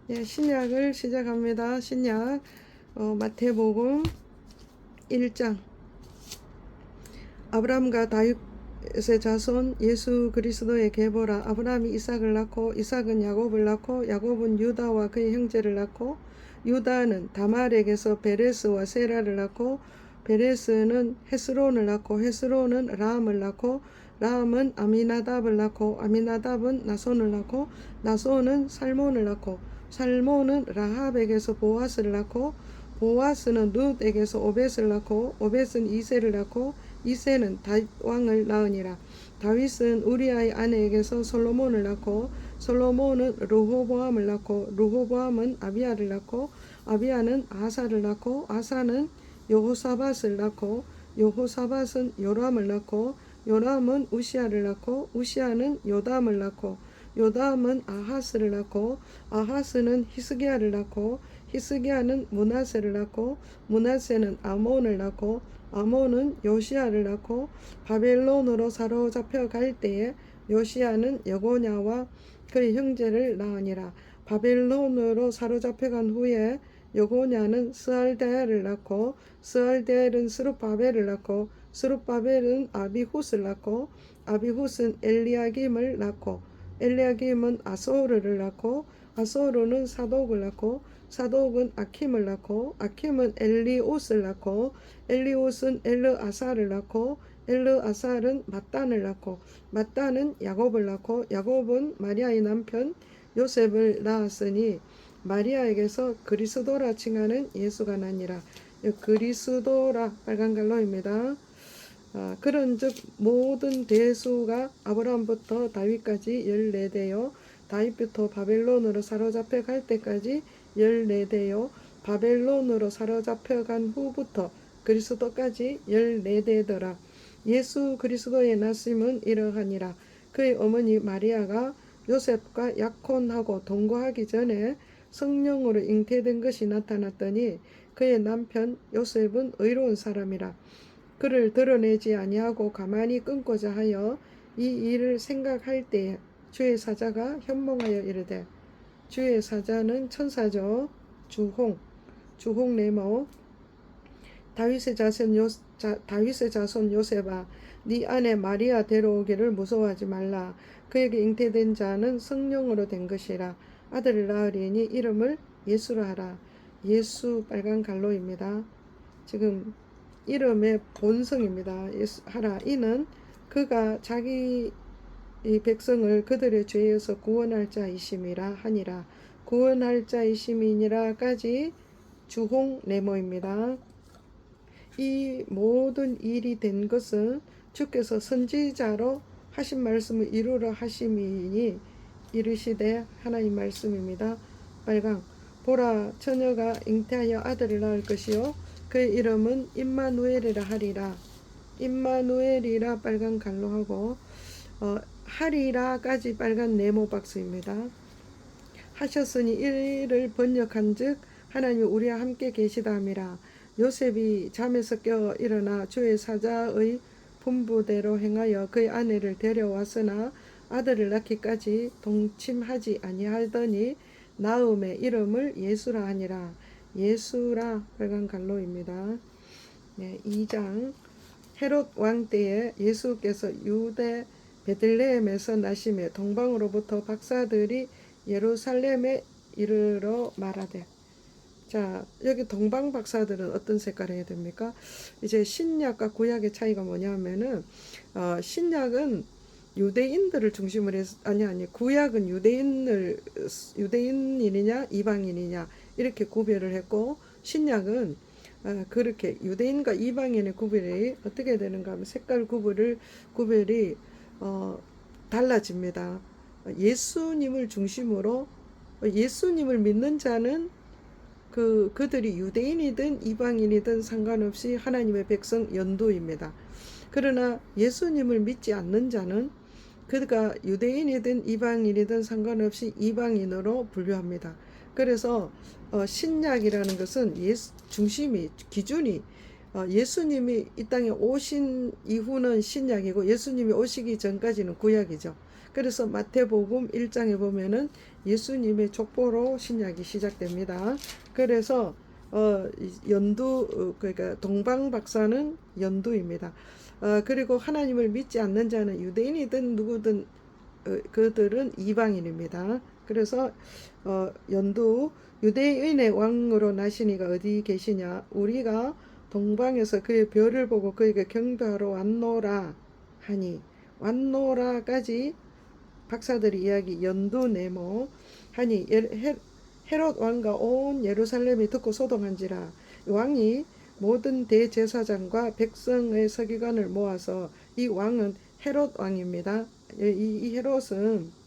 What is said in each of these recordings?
네, 신약을 시작합니다. 신약 마태복음 1장. 아브라함과 다윗의 자손 예수 그리스도의 계보라. 아브라함이 이삭을 낳고 이삭은 야곱을 낳고 야곱은 유다와 그의 형제를 낳고 유다는 다말에게서 베레스와 세라를 낳고 베레스는 헤스론을 낳고 헤스론은 라함을 낳고 라함은 아미나답을 낳고 아미나답은 나손을 낳고 나손은 살몬을 낳고 살몬은 라합에게서 보아스를 낳고 보아스는 룻에게서 오벳을 낳고 오벳은 이새를 낳고 이새는 다윗 왕을 낳으니라. 다윗은 우리아의 아내에게서 솔로몬을 낳고 솔로몬은 르호보암을 낳고 르호보암은 아비야를 낳고 아비야는 아사를 낳고 아사는 여호사밧을 낳고 여호사밧은 요람을 낳고 요람은 우시아를 낳고 우시아는 요담을 낳고 요담은 아하스를 낳고 아하스는 히스기야를 낳고 히스기야는 므낫세를 낳고 므낫세는 아몬을 낳고 아몬은 요시야를 낳고 바벨론으로 사로잡혀 갈 때에 요시야는 여고냐와 그의 형제를 낳으니라. 바벨론으로 사로잡혀간 후에 여고냐는 스알데엘을 낳고 스알데엘은 스룹바벨을 낳고 스룹바벨은 아비훗을 낳고 아비훗은 엘리야김을 낳고 엘리야김은 아소르를 낳고 아소르는 사독을 낳고 사독은 아킴을 낳고 아킴은 엘리옷을 낳고 엘리옷은 엘르아사를 낳고 엘르아살은 mat단을 낳고 mat단은 야곱을 낳고 야곱은 마리아의 남편 요셉을 낳았으니 마리아에게서 그리스도라 칭하는 예수가 나니라. 그리스도라 빨간 갈로입니다. 그런즉 모든 대수가 아브라함부터 다윗까지 14대요 다윗부터 바벨론으로 사로잡혀 갈 때까지 14대요 바벨론으로 사로잡혀 간 후부터 그리스도까지 14대더라. 예수 그리스도의 나심은 이러하니라. 그의 어머니 마리아가 요셉과 약혼하고 동거하기 전에 성령으로 잉태된 것이 나타났더니 그의 남편 요셉은 의로운 사람이라. 그를 드러내지 아니하고 가만히 끊고자 하여 이 일을 생각할 때에 주의 사자가 현몽하여 이르되, 주의 사자는 천사죠. 주홍 네모 다윗의 자손 요셉아, 네 아내 마리아 데려오기를 무서워하지 말라. 그에게 잉태된 자는 성령으로 된 것이라. 아들을 낳으리니 이름을 예수라 하라. 예수 빨간 갈로입니다. 지금 이름의 본성입니다. 예수 하라. 이는 그가 자기 이 백성을 그들의 죄에서 구원할 자이심이라 하니라. 구원할 자이심이니라까지 주홍 네모입니다. 이 모든 일이 된 것은 주께서 선지자로 하신 말씀을 이루라 하심이니 이르시되 하나님 말씀입니다. 빨강 보라 처녀가 잉태하여 아들을 낳을 것이요 그의 이름은 임마누엘이라 하리라. 임마누엘이라 빨간 갈로하고 하리라까지 빨간 네모 박스입니다. 하셨으니 이를 번역한즉 하나님이 우리와 함께 계시다 함이라. 요셉이 잠에서 깨어 일어나 주의 사자의 분부대로 행하여 그의 아내를 데려왔으나 아들을 낳기까지 동침하지 아니하더니 나음의 이름을 예수라 하니라. 예수라 빨간 갈로입니다. 네, 2장 헤롯 왕 때에 예수께서 유대 베들레헴에서 나심에 동방으로부터 박사들이 예루살렘에 이르러 말하되. 자, 여기 동방 박사들은 어떤 색깔을 해야 됩니까? 이제 신약과 구약의 차이가 뭐냐면은 신약은 유대인들을 중심으로 해서 구약은 유대인이냐 이방인이냐 이렇게 구별을 했고 신약은 그렇게 유대인과 이방인의 구별이 어떻게 되는가 하면 색깔 구별이 달라집니다. 예수님을 중심으로 예수님을 믿는 자는 그들이 유대인이든 이방인이든 상관없이 하나님의 백성 연도입니다. 그러나 예수님을 믿지 않는 자는 그가 유대인이든 이방인이든 상관없이 이방인으로 분류합니다. 그래서 신약이라는 것은 기준이 예수님이 이 땅에 오신 이후는 신약이고 예수님이 오시기 전까지는 구약이죠. 그래서 마태복음 1장에 보면은 예수님의 족보로 신약이 시작됩니다. 그래서 연두, 그러니까 동방 박사는 연두입니다. 그리고 하나님을 믿지 않는 자는 유대인이든 누구든 그들은 이방인입니다. 그래서 연두, 유대인의 왕으로 나시니가 어디 계시냐? 우리가 동방에서 그의 별을 보고 그에게 경배하러 왔노라 하니, 왔노라까지 박사들이 이야기 연두 네모 하니, 헤롯 왕과 온 예루살렘이 듣고 소동한지라. 왕이 모든 대제사장과 백성의 서기관을 모아서, 이 왕은 헤롯 왕입니다. 이 헤롯은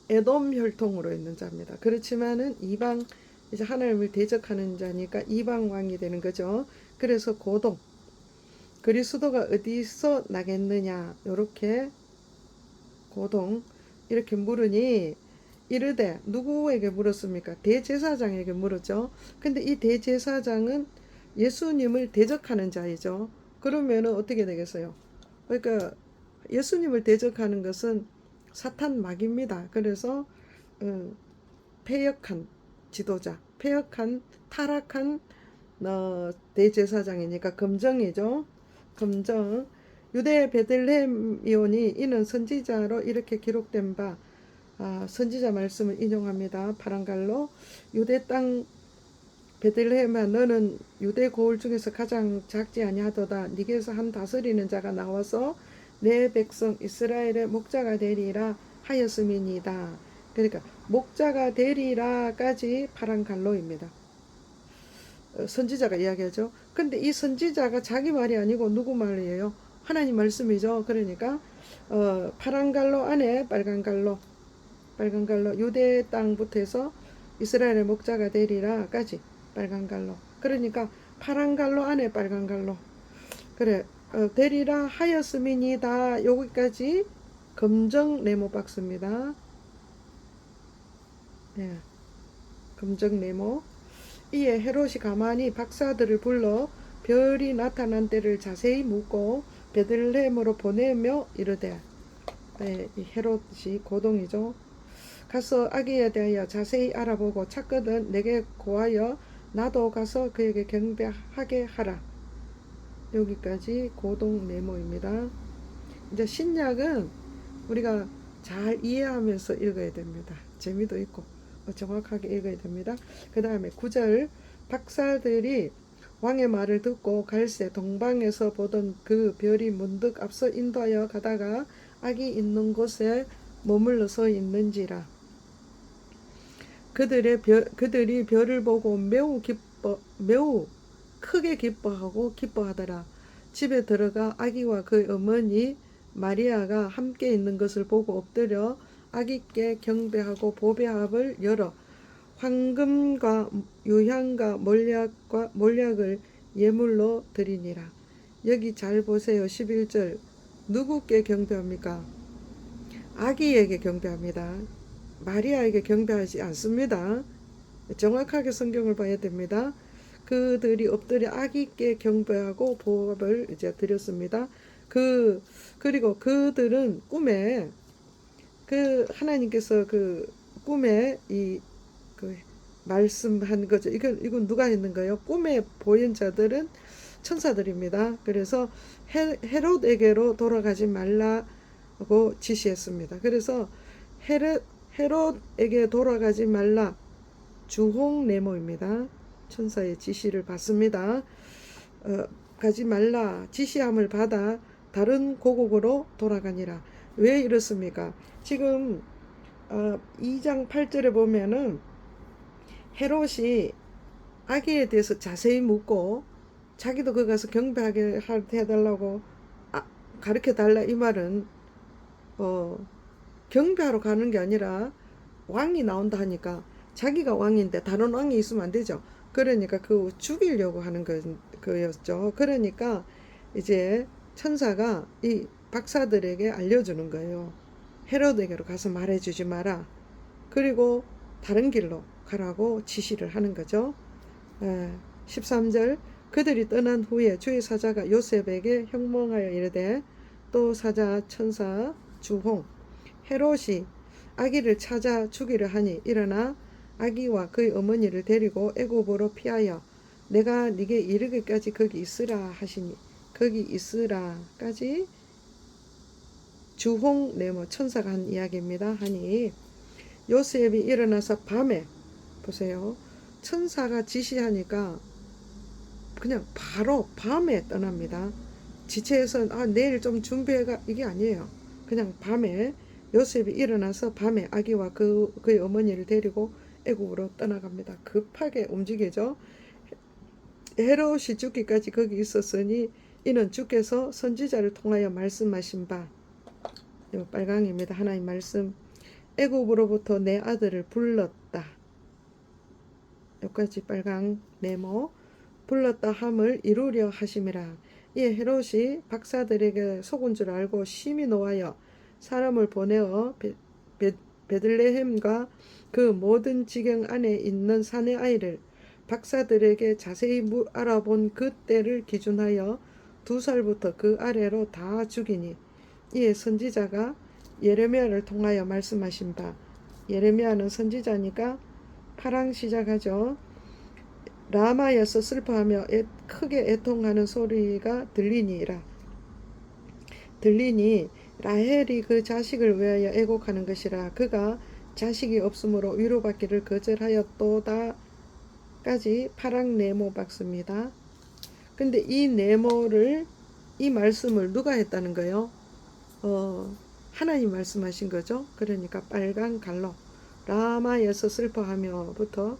에돔 혈통으로 있는 자입니다. 그렇지만은 이방, 이제 하나님을 대적하는 자니까 이방 왕이 되는 거죠. 그래서 고동, 그리스도가 어디서 나겠느냐, 요렇게 고동 이렇게 물으니, 이르되, 누구에게 물었습니까? 대제사장에게 물었죠. 근데 이 대제사장은 예수님을 대적하는 자이죠. 그러면은 어떻게 되겠어요? 그러니까 예수님을 대적하는 것은 사탄 마귀입니다. 그래서 패역한 지도자, 패역한 타락한 대제사장이니까 검정이죠. 검정. 유대 베들레헴이오니 이는 선지자로 이렇게 기록된 바, 선지자 말씀을 인용합니다. 파란갈로, 유대 땅 베들레헴아, 너는 유대 고을 중에서 가장 작지 아니하도다. 네게서 한 다스리는 자가 나와서 내 백성 이스라엘의 목자가 되리라 하였음이니이다. 그러니까 목자가 되리라까지 파란갈로입니다. 선지자가 이야기하죠. 근데 이 선지자가 자기 말이 아니고 누구 말이에요? 하나님 말씀이죠. 그러니까 파란갈로 안에 빨간갈로, 빨간갈로, 유대 땅부터 해서 이스라엘의 목자가 되리라까지 빨간갈로. 그러니까 파란갈로 안에 빨간갈로. 그래, 되리라 하였음이니다. 여기까지 검정 네모 박스입니다. 네, 검정 네모. 이에 헤롯이 가만히 박사들을 불러 별이 나타난 때를 자세히 묻고 베들레헴으로 보내며 이르되, 네, 이 헤롯이 고동이죠. 가서 아기에 대하여 자세히 알아보고 찾거든 내게 고하여 나도 가서 그에게 경배하게 하라. 여기까지 고동 네모입니다. 이제 신약은 우리가 잘 이해하면서 읽어야 됩니다. 재미도 있고 정확하게 읽어야 됩니다. 그 다음에 9절, 박사들이 왕의 말을 듣고 갈새 동방에서 보던 그 별이 문득 앞서 인도하여 가다가 악이 있는 곳에 머물러 서 있는지라. 그들이 별을 보고 매우 크게 기뻐하고 기뻐하더라. 집에 들어가 아기와 그 어머니 마리아가 함께 있는 것을 보고 엎드려 아기께 경배하고 보배합을 열어 황금과 유향과 몰약을 예물로 드리니라. 여기 잘 보세요. 11절. 누구께 경배합니까? 아기에게 경배합니다. 마리아에게 경배하지 않습니다. 정확하게 성경을 봐야 됩니다. 그들이 엎드려 아기께 경배하고 보합을 이제 드렸습니다. 그리고 그들은 꿈에, 하나님께서 꿈에 말씀한 거죠. 이건 누가 했는 거예요? 꿈에 보인 자들은 천사들입니다. 그래서 헤롯에게로 돌아가지 말라고 지시했습니다. 그래서 헤롯에게 돌아가지 말라, 주홍 네모입니다. 천사의 지시를 받습니다. 가지 말라 지시함을 받아 다른 고국으로 돌아가니라. 왜 이렇습니까? 지금 2장 8절에 보면은 헤롯이 아기에 대해서 자세히 묻고 자기도 그 가서 경배하게 해달라고 가르쳐 달라, 이 말은 경배하러 가는 게 아니라 왕이 나온다 하니까 자기가 왕인데 다른 왕이 있으면 안 되죠. 그러니까 죽이려고 하는 거였죠. 그러니까 이제 천사가 이 박사들에게 알려주는 거예요. 헤롯에게로 가서 말해주지 마라. 그리고 다른 길로 가라고 지시를 하는 거죠. 13절, 그들이 떠난 후에 주의 사자가 요셉에게 형몽하여 이르되, 또 사자 천사 주홍 헤롯이 아기를 찾아 죽이려 하니 일어나 아기와 그의 어머니를 데리고 애굽으로 피하여 내가 네게 이르기까지 거기 있으라 하시니 거기 있으라까지 주홍 네모 천사가 한 이야기입니다. 하니 요셉이 일어나서 밤에 보세요. 천사가 지시하니까 그냥 바로 밤에 떠납니다. 지체해서 내일 좀 준비해가 이게 아니에요. 그냥 밤에 요셉이 일어나서 밤에 아기와 그의 어머니를 데리고 애굽으로 떠나갑니다. 급하게 움직이죠. 헤롯이 죽기까지 거기 있었으니 이는 주께서 선지자를 통하여 말씀하신 바 빨강입니다. 하나님 말씀 애굽으로부터 내 아들을 불렀다. 여기까지 빨강 네모 불렀다 함을 이루려 하심이라. 이에 헤롯이 박사들에게 속은 줄 알고 심히 노하여 사람을 보내어 베들레헴과 그 모든 지경 안에 있는 사내 아이를 박사들에게 자세히 알아본 그 때를 기준하여 2살부터 그 아래로 다 죽이니 이에 선지자가 예레미야를 통하여 말씀하신 바 예레미야는 선지자니까 파랑 시작하죠. 라마에서 슬퍼하며 크게 애통하는 소리가 들리니 라헬이 그 자식을 위하여 애곡하는 것이라. 그가 자식이 없으므로 위로받기를 거절하였도다까지 파랑 네모 박습니다. 근데 이 말씀을 누가 했다는 거예요? 하나님 말씀하신 거죠. 그러니까 빨간 갈로 라마에서 슬퍼하며부터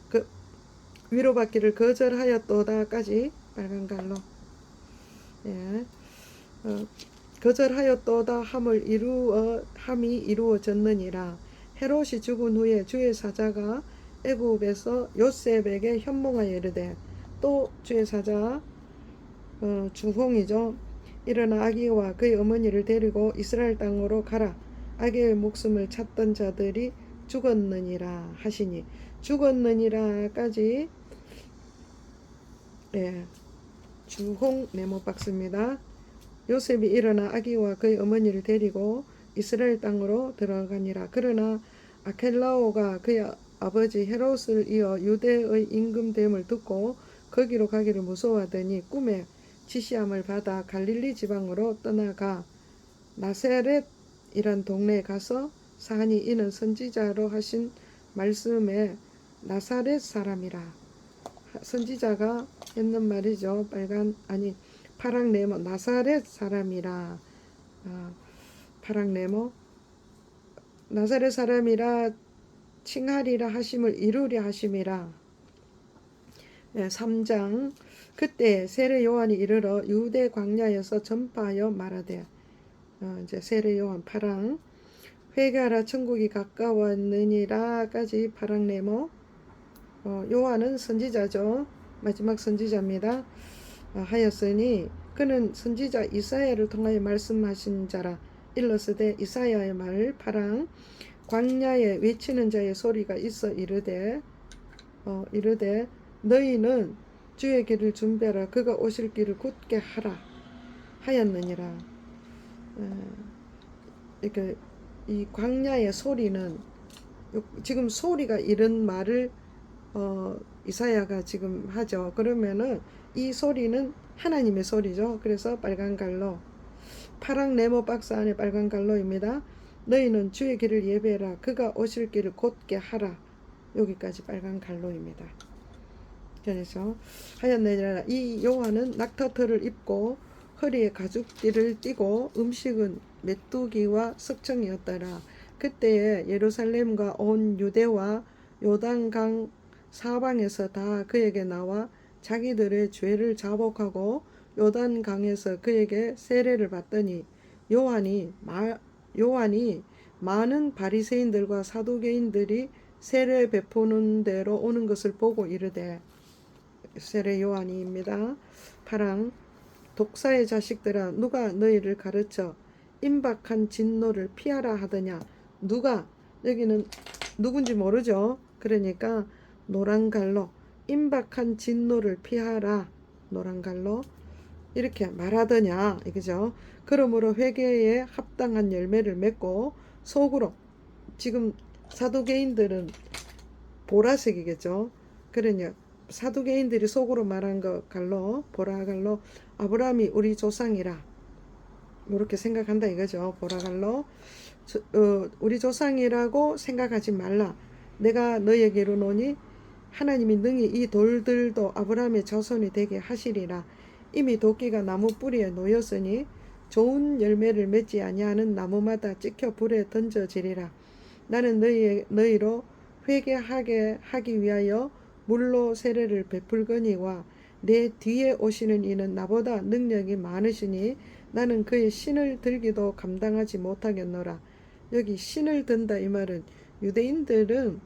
그 위로받기를 거절하였도다까지 빨간 갈로 거절하였도다 함이 이루어졌느니라. 헤롯이 죽은 후에 주의 사자가 애굽에서 요셉에게 현몽하여 이르되 또 주의 사자 주홍이죠. 일어나 아기와 그의 어머니를 데리고 이스라엘 땅으로 가라. 아기의 목숨을 찾던 자들이 죽었느니라 하시니 죽었느니라까지 주홍 네모 박스입니다. 요셉이 일어나 아기와 그의 어머니를 데리고 이스라엘 땅으로 들어가니라. 그러나 아켈라오가 그의 아버지 헤롯을 이어 유대의 임금됨을 듣고 거기로 가기를 무서워하더니 꿈에 지시함을 받아 갈릴리 지방으로 떠나가 나사렛이란 동네에 가서 사니 이는 선지자로 하신 말씀에 나사렛 사람이라. 선지자가 했는 말이죠. 파랑 네모 나사렛 사람이라. 파랑 네모 나사렛 사람이라 칭하리라 하심을 이루려 하심이라. 3장 그때 세례 요한이 이르러 유대 광야에서 전파하여 말하되 이제 세례 요한 파랑 회개하라 천국이 가까웠느니라까지 파랑 네모 요한은 선지자죠. 마지막 선지자입니다. 하였으니 그는 선지자 이사야를 통하여 말씀하신 자라. 일러스되 이사야의 말 파랑 광야에 외치는 자의 소리가 있어 이르되 너희는 주의 길을 준비하라. 그가 오실 길을 굳게 하라 하였느니라. 이렇게 이 광야의 소리는 지금 소리가 이런 말을 이사야가 지금 하죠. 그러면은 이 소리는 하나님의 소리죠. 그래서 빨간 갈로 파랑 네모 박스 안에 빨간 갈로입니다. 너희는 주의 길을 예배해라. 그가 오실 길을 곧게 하라. 여기까지 빨간 갈로입니다. 그래서 하였느니라. 이 요한은 낙타털을 입고 허리에 가죽띠를 띠고 음식은 메뚜기와 석청이었더라. 그때에 예루살렘과 온 유대와 요단강 사방에서 다 그에게 나와 자기들의 죄를 자복하고 요단강에서 그에게 세례를 받더니 요한이 많은 바리새인들과 사두개인들이 세례 베푸는 대로 오는 것을 보고 이르되 세례 요한이입니다. 파랑 독사의 자식들아 누가 너희를 가르쳐 임박한 진노를 피하라 하더냐. 누가 여기는 누군지 모르죠. 그러니까 노란갈로 임박한 진노를 피하라 노란갈로 이렇게 말하더냐 이거죠. 그러므로 회개에 합당한 열매를 맺고 속으로 지금 사두개인들은 보라색이겠죠. 그러냐 사두개인들이 속으로 말한 것 갈로 보라갈로 아브라함이 우리 조상이라 이렇게 생각한다 이거죠. 보라갈로 우리 조상이라고 생각하지 말라. 내가 너에게 이르노니 하나님이 능히 이 돌들도 아브라함의 자손이 되게 하시리라. 이미 도끼가 나무 뿌리에 놓였으니 좋은 열매를 맺지 아니하는 나무마다 찍혀 불에 던져지리라. 나는 너희로 회개하게 하기 위하여 물로 세례를 베풀거니와 내 뒤에 오시는 이는 나보다 능력이 많으시니 나는 그의 신을 들기도 감당하지 못하겠노라. 여기 신을 든다 이 말은 유대인들은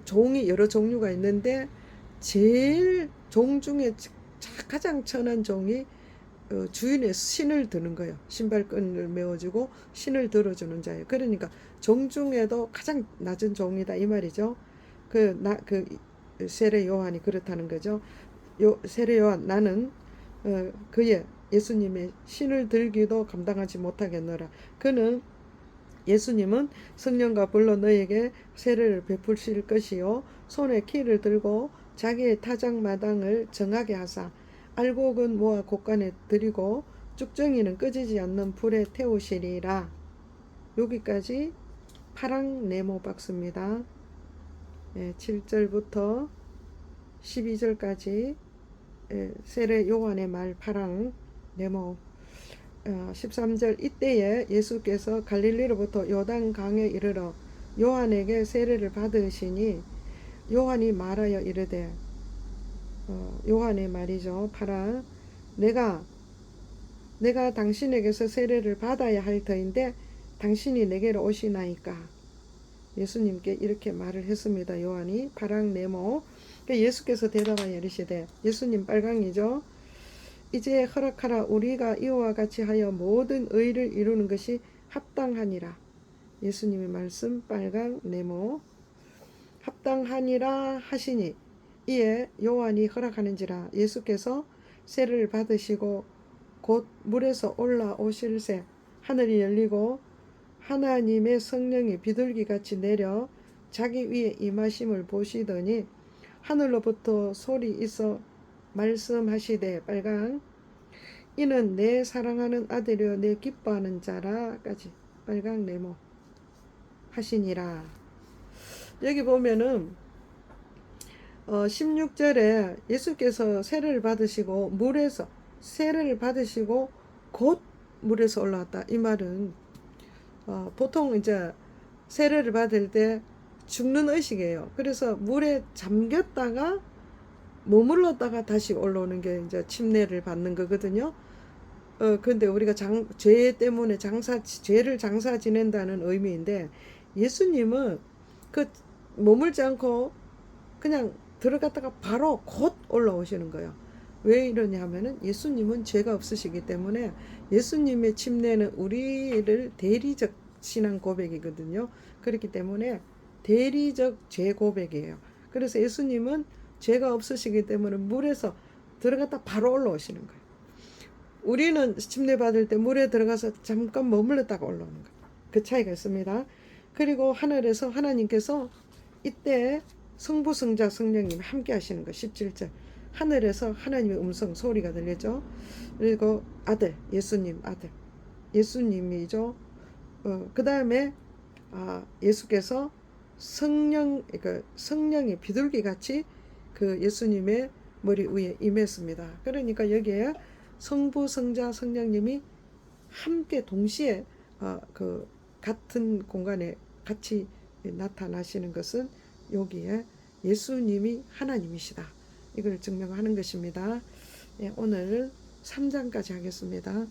종이 여러 종류가 있는데 제일 종 중에 가장 천한 종이 주인의 신을 드는 거예요. 신발끈을 메워주고 신을 들어주는 자예요. 그러니까 종 중에도 가장 낮은 종이다 이 말이죠. 그 세례 요한이 그렇다는 거죠. 세례 요한 나는 그의 예수님의 신을 들기도 감당하지 못하겠노라. 그는 예수님은 성령과 불로 너에게 세례를 베푸실 것이요 손에 키를 들고 자기의 타작마당을 정하게 하사 알곡은 모아 곳간에 들이고 쭉정이는 꺼지지 않는 불에 태우시리라. 여기까지 파랑 네모 박스입니다. 7절부터 12절까지 세례 요한의 말 파랑 네모 13절 이때에 예수께서 갈릴리로부터 요단 강에 이르러 요한에게 세례를 받으시니 요한이 말하여 이르되 요한의 말이죠. 파라 내가 당신에게서 세례를 받아야 할 터인데 당신이 내게로 오시나이까. 예수님께 이렇게 말을 했습니다. 요한이 파랑 네모. 예수께서 대답하여 이르시되 예수님 빨강이죠. 이제 허락하라. 우리가 이와 같이 하여 모든 의를 이루는 것이 합당하니라. 예수님의 말씀 빨강 네모. 합당하니라 하시니 이에 요한이 허락하는지라. 예수께서 세례를 받으시고 곧 물에서 올라오실새 하늘이 열리고 하나님의 성령이 비둘기같이 내려 자기 위에 임하심을 보시더니 하늘로부터 소리 있어 말씀하시되 빨강 이는 내 사랑하는 아들이여 내 기뻐하는 자라까지 빨강 네모 하시니라. 여기 보면은 16절에 예수께서 세례를 받으시고 물에서 세례를 받으시고 곧 물에서 올라왔다. 이 말은 보통 이제 세례를 받을 때 죽는 의식이에요. 그래서 물에 잠겼다가 머물렀다가 다시 올라오는 게 이제 침례를 받는 거거든요. 근데 우리가 죄 때문에 죄를 장사 지낸다는 의미인데 예수님은 그 머물지 않고 그냥 들어갔다가 바로 곧 올라오시는 거예요. 왜 이러냐 하면은 예수님은 죄가 없으시기 때문에 예수님의 침례는 우리를 대리적 신앙 고백이거든요. 그렇기 때문에 대리적 죄 고백이에요. 그래서 예수님은 죄가 없으시기 때문에 물에서 들어갔다 바로 올라오시는 거예요. 우리는 침례 받을 때 물에 들어가서 잠깐 머물렀다가 올라오는 거예요. 그 차이가 있습니다. 그리고 하늘에서 하나님께서 이때 성부 성자 성령님 함께 하시는 거 17절 하늘에서 하나님의 음성 소리가 들리죠. 그리고 아들 예수님 아들 예수님이죠. 그 다음에 예수께서 성령의 비둘기 같이 그 예수님의 머리 위에 임했습니다. 그러니까 여기에 성부 성자 성령님이 함께 동시에 그 같은 공간에 같이 나타나시는 것은 여기에 예수님이 하나님이시다. 이걸 증명하는 것입니다. 오늘 3장까지 하겠습니다.